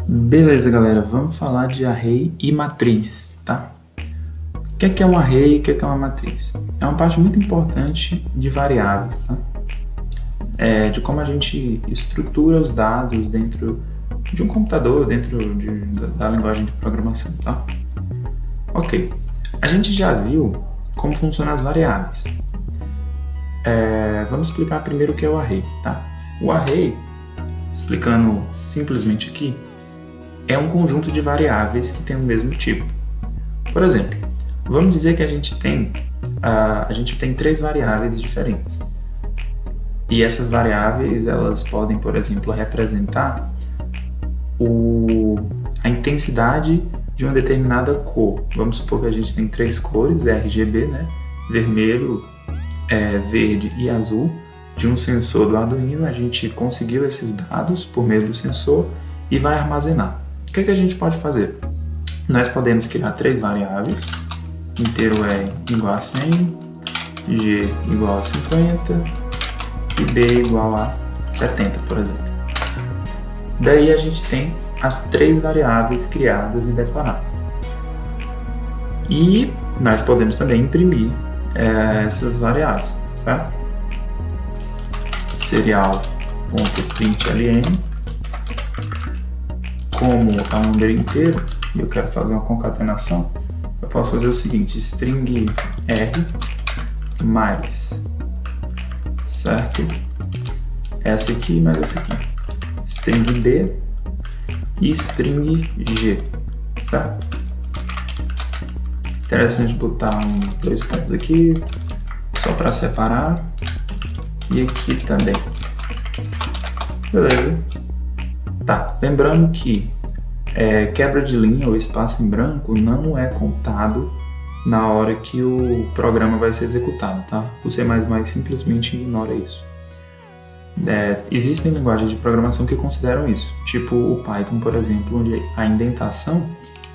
Beleza, galera, vamos falar de array e matriz, tá? O que é um array e o que é uma matriz? É uma parte muito importante de variáveis, tá? De como a gente estrutura os dados dentro de um computador, da linguagem de programação, tá? Ok, a gente já viu como funcionam as variáveis. Vamos explicar primeiro o que é o array, tá? O array, explicando simplesmente aqui, é um conjunto de variáveis que tem o mesmo tipo. Por exemplo, vamos dizer que a gente tem três variáveis diferentes. E essas variáveis, elas podem, por exemplo, representar a intensidade de uma determinada cor. Vamos supor que a gente tem três cores, RGB, né? Vermelho, verde e azul. De um sensor do Arduino, a gente conseguiu esses dados por meio do sensor e vai armazenar. O que a gente pode fazer? Nós podemos criar três variáveis, inteiro é igual a 100, g igual a 50 e b igual a 70, por exemplo. Daí a gente tem as três variáveis criadas e declaradas. E nós podemos também imprimir essas variáveis, certo? Serial.println, como é um número inteiro e eu quero fazer uma concatenação, eu posso fazer o seguinte: string r mais, certo? Essa aqui mais essa aqui, string b e string g, tá? Interessante botar dois pontos aqui só para separar e aqui também, beleza? Tá, lembrando que quebra de linha ou espaço em branco não é contado na hora que o programa vai ser executado, tá? O C++ simplesmente ignora isso. Existem linguagens de programação que consideram isso, tipo o Python, por exemplo, onde a indentação,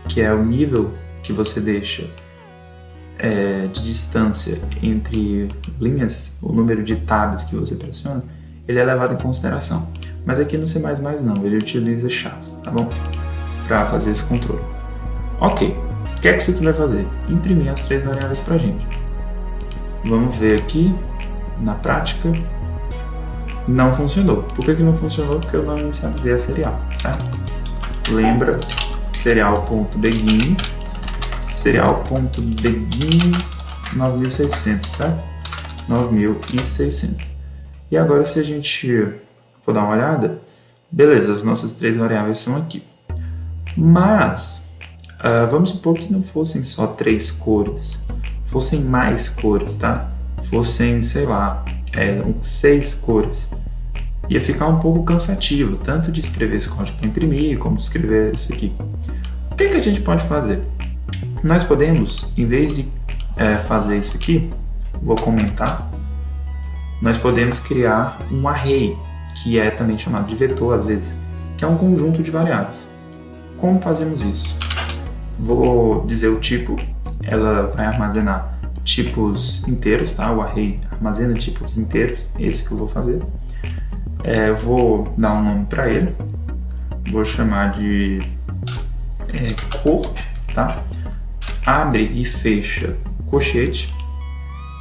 que é o nível que você deixa de distância entre linhas, o número de tabs que você pressiona, ele é levado em consideração. Mas aqui no C++ não, ele utiliza chaves, tá bom? Para fazer esse controle. Ok, o que isso aqui vai fazer? Imprimir as três variáveis para a gente. Vamos ver aqui, na prática, não funcionou. Por que não funcionou? Porque eu não inicializei a serial, certo? Lembra, serial.begin 9600, certo? 9600. E agora se a gente for dar uma olhada, beleza, as nossas três variáveis são aqui. Mas, vamos supor que não fossem só três cores, fossem mais cores, tá? Fossem, sei lá, 6 cores. Ia ficar um pouco cansativo, tanto de escrever esse código para imprimir, como de escrever isso aqui. O que a gente pode fazer? Nós podemos, em vez de fazer isso aqui, vou comentar, nós podemos criar um array, que é também chamado de vetor às vezes, que é um conjunto de variáveis. Como fazemos isso? Vou dizer o tipo, ela vai armazenar tipos inteiros, tá? O array armazena tipos inteiros, esse que eu vou fazer. Vou dar um nome para ele, vou chamar de cor, tá? Abre e fecha colchete,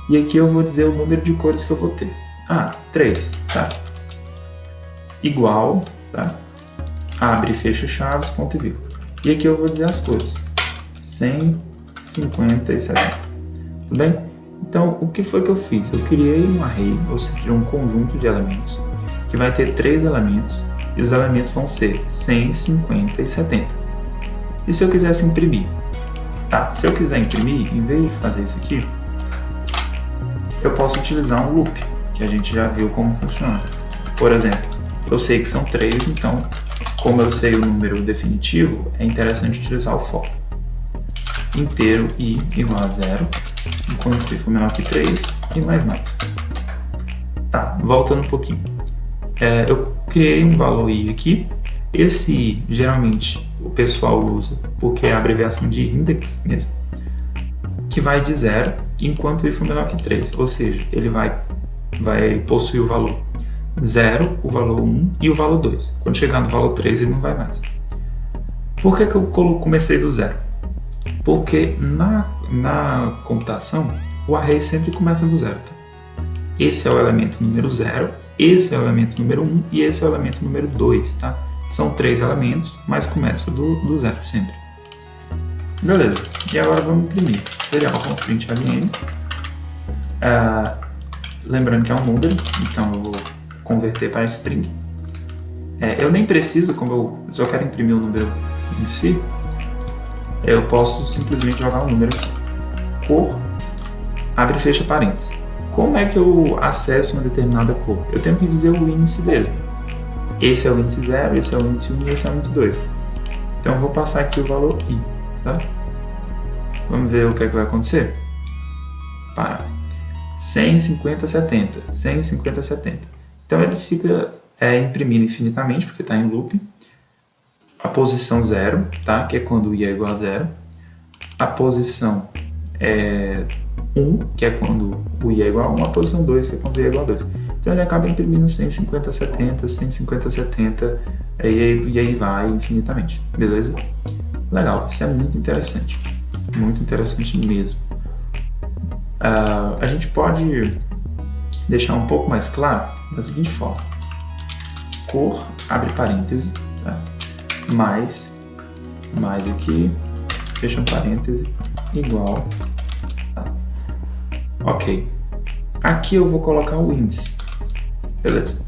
e aqui eu vou dizer o número de cores que eu vou ter. 3, certo? Igual, tá? Abre e fecha chaves, ponto e vírgula. E aqui eu vou dizer as cores: 100, 50 e 70. Tudo bem? Então, o que foi que eu fiz? Eu criei um array, ou seja, um conjunto de elementos, que vai ter 3 elementos, e os elementos vão ser 100, 50 e 70. E se eu quisesse imprimir? Tá, se eu quiser imprimir, em vez de fazer isso aqui, eu posso utilizar um loop, que a gente já viu como funciona. Por exemplo, eu sei que são 3, então, como eu sei o número definitivo, é interessante utilizar o for. Inteiro i igual a 0, enquanto i for menor que 3 e mais. Tá, voltando um pouquinho. Eu criei um valor i aqui. Esse i, geralmente, o pessoal usa porque é a abreviação de index mesmo, que vai de 0 enquanto i for menor que 3, ou seja, ele vai possuir o valor 0, o valor 1 e o valor 2. Quando chegar no valor 3, ele não vai mais. Por que eu comecei do zero? Porque na computação, o array sempre começa do zero. Tá? Esse é o elemento número 0, esse é o elemento número 1 e esse é o elemento número 2. Tá? São 3 elementos, mas começa do zero sempre. Beleza, e agora vamos imprimir serial.println. Lembrando que é um número, então eu vou converter para string. Eu nem preciso, como eu só quero imprimir o número em si, eu posso simplesmente jogar um número aqui. Cor, abre e fecha parênteses. Como é que eu acesso uma determinada cor? Eu tenho que dizer o índice dele. Esse é o índice 0, esse é o índice 1 e esse é o índice 2. Então eu vou passar aqui o valor i. Tá? Vamos ver o que é que vai acontecer? Para 150, 70, 150, 70. Então ele fica imprimindo infinitamente, porque está em loop. A posição 0, tá? Que é quando i é igual a 0. A posição 1, que é quando o i é igual a 1. A posição 2, que é quando o i é igual a 2. Então ele acaba imprimindo 150, 70, 150, 70, e aí vai infinitamente. Beleza? Legal, isso é muito interessante mesmo. A gente pode deixar um pouco mais claro da seguinte forma: cor, abre parêntese, tá? mais aqui, fecha um parêntese, igual, tá? Ok, aqui eu vou colocar o índice, beleza?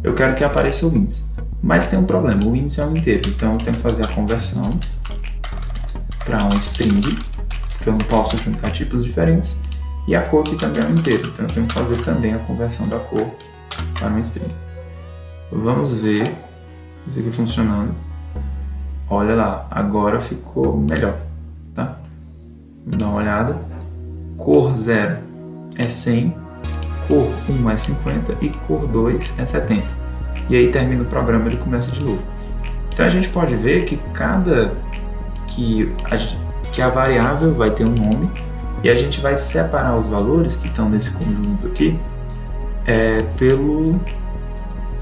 Eu quero que apareça o índice, mas tem um problema, o índice é um inteiro, então eu tenho que fazer a conversão para um string, que eu não posso juntar tipos diferentes, e a cor aqui também é um inteiro, então eu tenho que fazer também a conversão da cor para um string. Vamos ver isso aqui funcionando. Olha lá, agora ficou melhor, tá? Dá uma olhada. Cor 0 é 100, cor 1 é 50 e cor 2 é 70. E aí termina o programa e ele começa de novo. Então a gente pode ver que que a variável vai ter um nome e a gente vai separar os valores que estão nesse conjunto aqui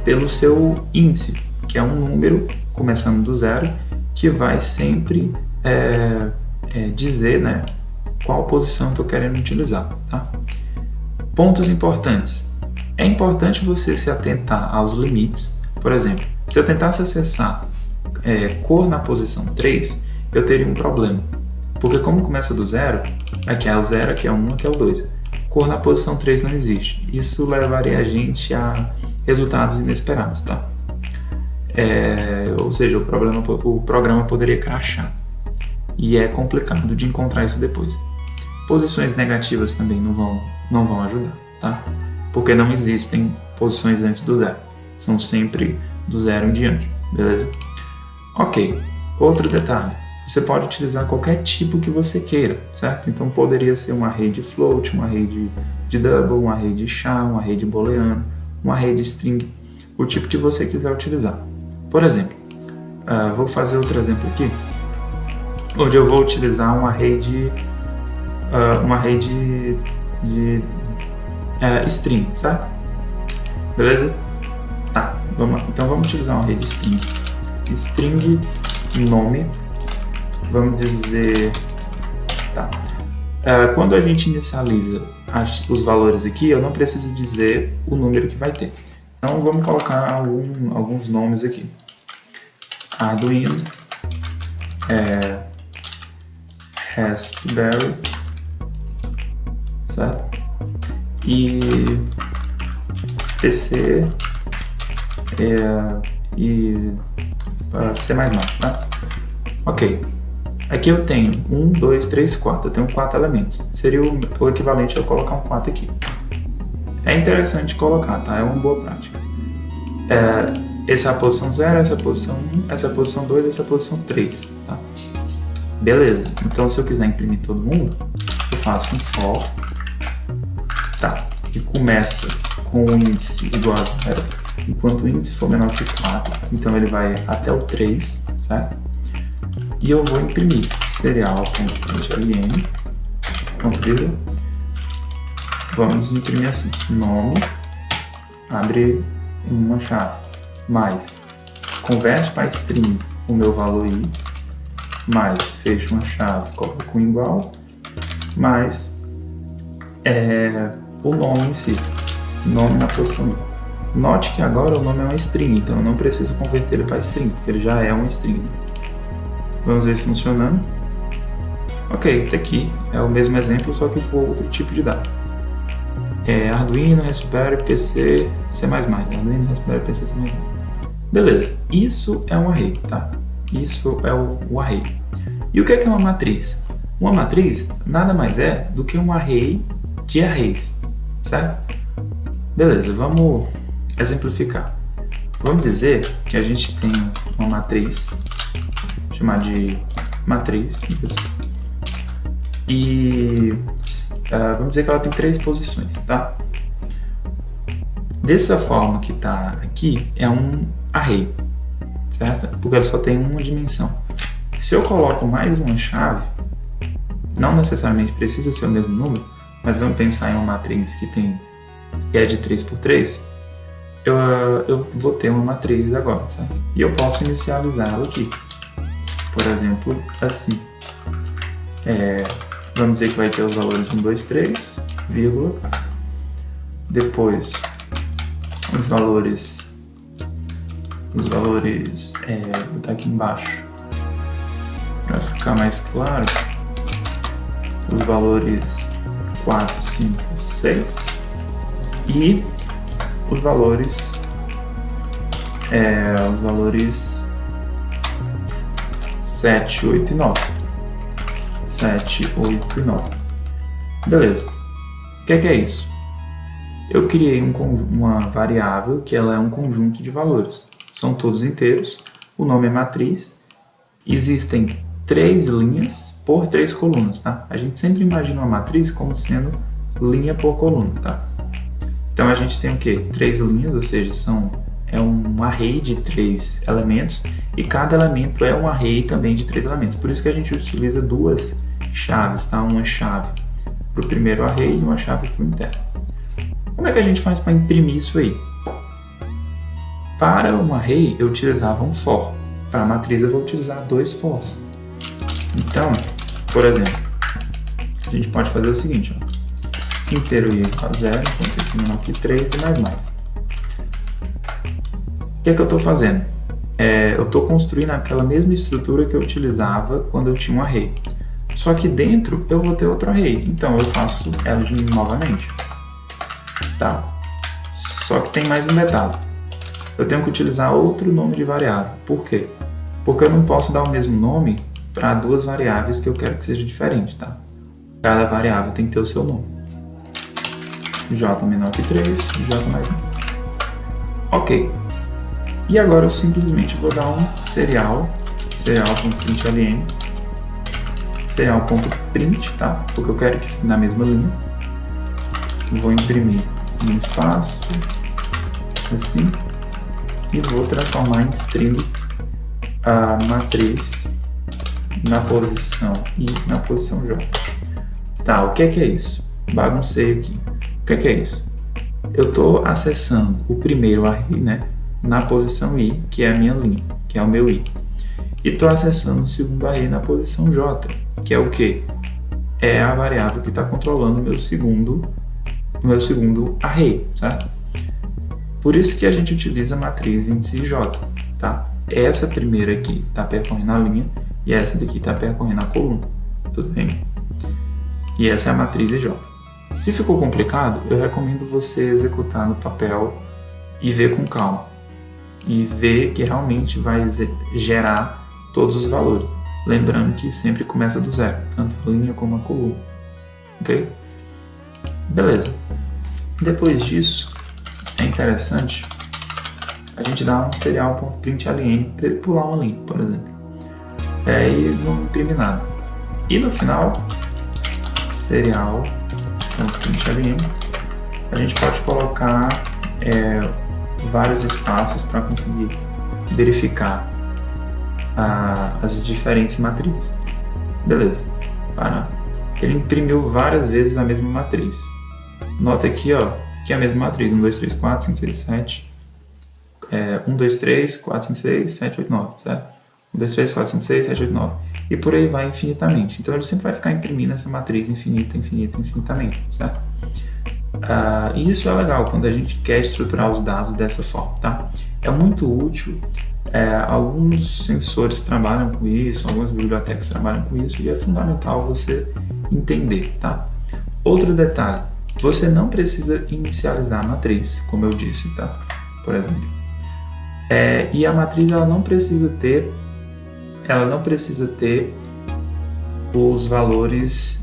pelo seu índice, que é um número começando do zero, que vai sempre dizer, né, qual posição eu estou querendo utilizar. Tá? Pontos importantes. É importante você se atentar aos limites. Por exemplo, se eu tentasse acessar cor na posição 3, eu teria um problema. Porque como começa do zero, aqui é o 0, aqui é o 1, aqui é o 2. Cor na posição 3 não existe. Isso levaria a gente resultados inesperados, tá? Ou seja, o programa poderia crashar. E é complicado de encontrar isso depois. Posições negativas também não vão ajudar, tá? Porque não existem posições antes do zero. São sempre do zero em diante, beleza? Ok, outro detalhe. Você pode utilizar qualquer tipo que você queira, certo? Então poderia ser um array de float, um array de double, um array de char, um array de booleano, um array de string, o tipo que você quiser utilizar. Por exemplo, vou fazer outro exemplo aqui, onde eu vou utilizar um array de string, certo? Beleza? Tá, então vamos utilizar um array de string. String nome, vamos dizer, tá. Quando a gente inicializa os valores aqui, eu não preciso dizer o número que vai ter. Então vamos colocar alguns nomes aqui. Arduino, Raspberry, certo? E PC e C++, tá? Ok. Aqui eu tenho 1, 2, 3, 4. Eu tenho 4 elementos. Seria o equivalente a eu colocar um 4 aqui. É interessante colocar, tá? É uma boa prática. Essa é a posição 0, essa é a posição 1, essa é a posição 2, essa é a posição 3, tá? Beleza. Então, se eu quiser imprimir todo mundo, eu faço um for, tá? Que começa com o índice igual a 0, enquanto o índice for menor que 4, então ele vai até o 3, certo? E eu vou imprimir serial.println, vamos imprimir assim, nome, abre uma chave, mais, converte para string o meu valor i, mais fecho uma chave, coloco um igual, mais o nome em si, nome na posição 1. Note que agora o nome é uma string, então eu não preciso converter ele para string, porque ele já é uma string. Vamos ver isso funcionando. Ok, até aqui é o mesmo exemplo, só que com outro tipo de dado. Arduino, Raspberry, PC, C++. Arduino, Raspberry, PC, C++. Beleza, isso é um array, tá? Isso é o array. E o que é uma matriz? Uma matriz nada mais é do que um array de arrays, certo? Beleza, vamos exemplificar. Vamos dizer que a gente tem uma matriz, chamar de matriz, e vamos dizer que ela tem 3 posições, tá? Dessa forma que está aqui, é um array, certo? Porque ela só tem uma dimensão. Se eu coloco mais uma chave, não necessariamente precisa ser o mesmo número, mas vamos pensar em uma matriz que é de 3 por 3, eu vou ter uma matriz agora, certo? E eu posso inicializá-la aqui. Por exemplo, assim. Vamos dizer que vai ter os valores 1, 2, 3, vírgula. Depois, os valores, vou botar aqui embaixo, para ficar mais claro, os valores 4, 5, 6 e os valores 7, 8 e 9. 7, 8 e 9. Beleza. O que é isso? Eu criei uma variável que ela é um conjunto de valores. São todos inteiros. O nome é matriz. Existem 3 linhas por 3 colunas, tá? A gente sempre imagina uma matriz como sendo linha por coluna, tá? Então a gente tem o quê? 3 linhas, ou seja, é um array de 3 elementos e cada elemento é um array também de 3 elementos. Por isso que a gente utiliza 2 chaves, tá? Uma chave para o primeiro array e uma chave para o interno. Como é que a gente faz para imprimir isso aí? Para um array eu utilizava um for. Para a matriz eu vou utilizar 2 fors. Então, por exemplo, a gente pode fazer o seguinte, ó. Inteiro i igual a 0, contexto menor que 3 e mais. O que é que eu estou fazendo? Eu estou construindo aquela mesma estrutura que eu utilizava quando eu tinha um array. Só que dentro eu vou ter outro array, então eu faço ela novamente. Tá? Só que tem mais um detalhe. Eu tenho que utilizar outro nome de variável. Por quê? Porque eu não posso dar o mesmo nome para 2 variáveis que eu quero que seja diferente, tá? Cada variável tem que ter o seu nome. J menor que 3, J mais 1. Ok. E agora eu simplesmente vou dar um serial.println, serial.print, tá? Porque eu quero que fique na mesma linha. Vou imprimir um espaço, assim, e vou transformar em string a matriz na posição I na posição J. Tá, o que é isso? Baguncei aqui. O que é isso? Eu estou acessando o primeiro array, né, na posição I, que é a minha linha, que é o meu I. E estou acessando o segundo array na posição J, que é o quê? É a variável que está controlando o meu segundo array, certo? Por isso que a gente utiliza a matriz índice J, tá? Essa primeira aqui está percorrendo a linha e essa daqui está percorrendo a coluna, tudo bem? E essa é a matriz IJ. Se ficou complicado, eu recomendo você executar no papel e ver com calma. E ver que realmente vai gerar todos os valores. Lembrando que sempre começa do zero, tanto a linha como a coluna. Ok? Beleza. Depois disso, é interessante a gente dar um serial.println para ele pular uma linha, por exemplo. E não imprimir nada. E no final, serial.println, a gente pode colocar vários espaços para conseguir verificar as diferentes matrizes. Beleza. Ele imprimiu várias vezes a mesma matriz. Nota aqui, ó, que é a mesma matriz, 1, 2, 3, 4, 5, 6, 7, 1, 2, 3, 4, 5, 6, 7, 8, 9, certo? 1, 2, 3, 4, 5, 6, 7, 8, 9. E por aí vai infinitamente. Então ele sempre vai ficar imprimindo essa matriz infinitamente, certo? E isso é legal quando a gente quer estruturar os dados dessa forma, tá? É muito útil. Alguns sensores trabalham com isso, algumas bibliotecas trabalham com isso, e é fundamental você entender, tá? Outro detalhe, você não precisa inicializar a matriz, como eu disse, tá? Por exemplo. E a matriz ela não precisa ter os valores,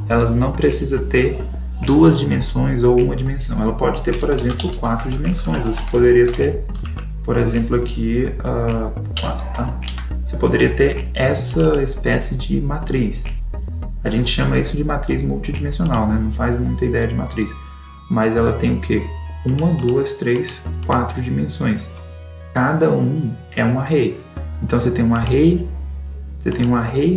ela não precisa ter 2 dimensões ou 1 dimensão. Ela pode ter, por exemplo, 4 dimensões. Você poderia ter, por exemplo, aqui 4, tá? Você poderia ter essa espécie de matriz. A gente chama isso de matriz multidimensional, né? Não faz muita ideia de matriz. Mas ela tem o quê? 1, 2, 3, 4 dimensões. Cada um é um array. Então você tem um array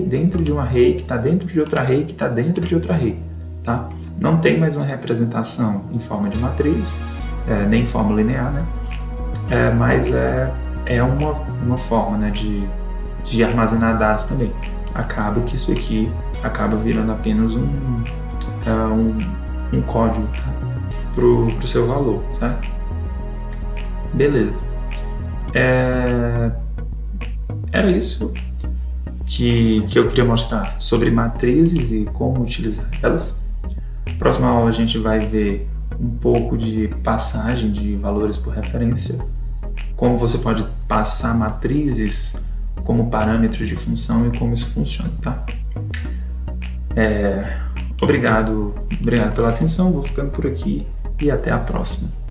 dentro de um array que está dentro de outro array que está dentro de outro array, tá? Não tem mais uma representação em forma de matriz, nem em forma linear, né? Mas é uma forma, né, de armazenar dados também. Acaba que isso aqui acaba virando apenas um código, tá? Pro seu valor, tá? Beleza. Era isso que eu queria mostrar sobre matrizes e como utilizar elas. Próxima aula a gente vai ver um pouco de passagem de valores por referência, como você pode passar matrizes como parâmetros de função e como isso funciona, tá? Obrigado pela atenção, vou ficando por aqui e até a próxima.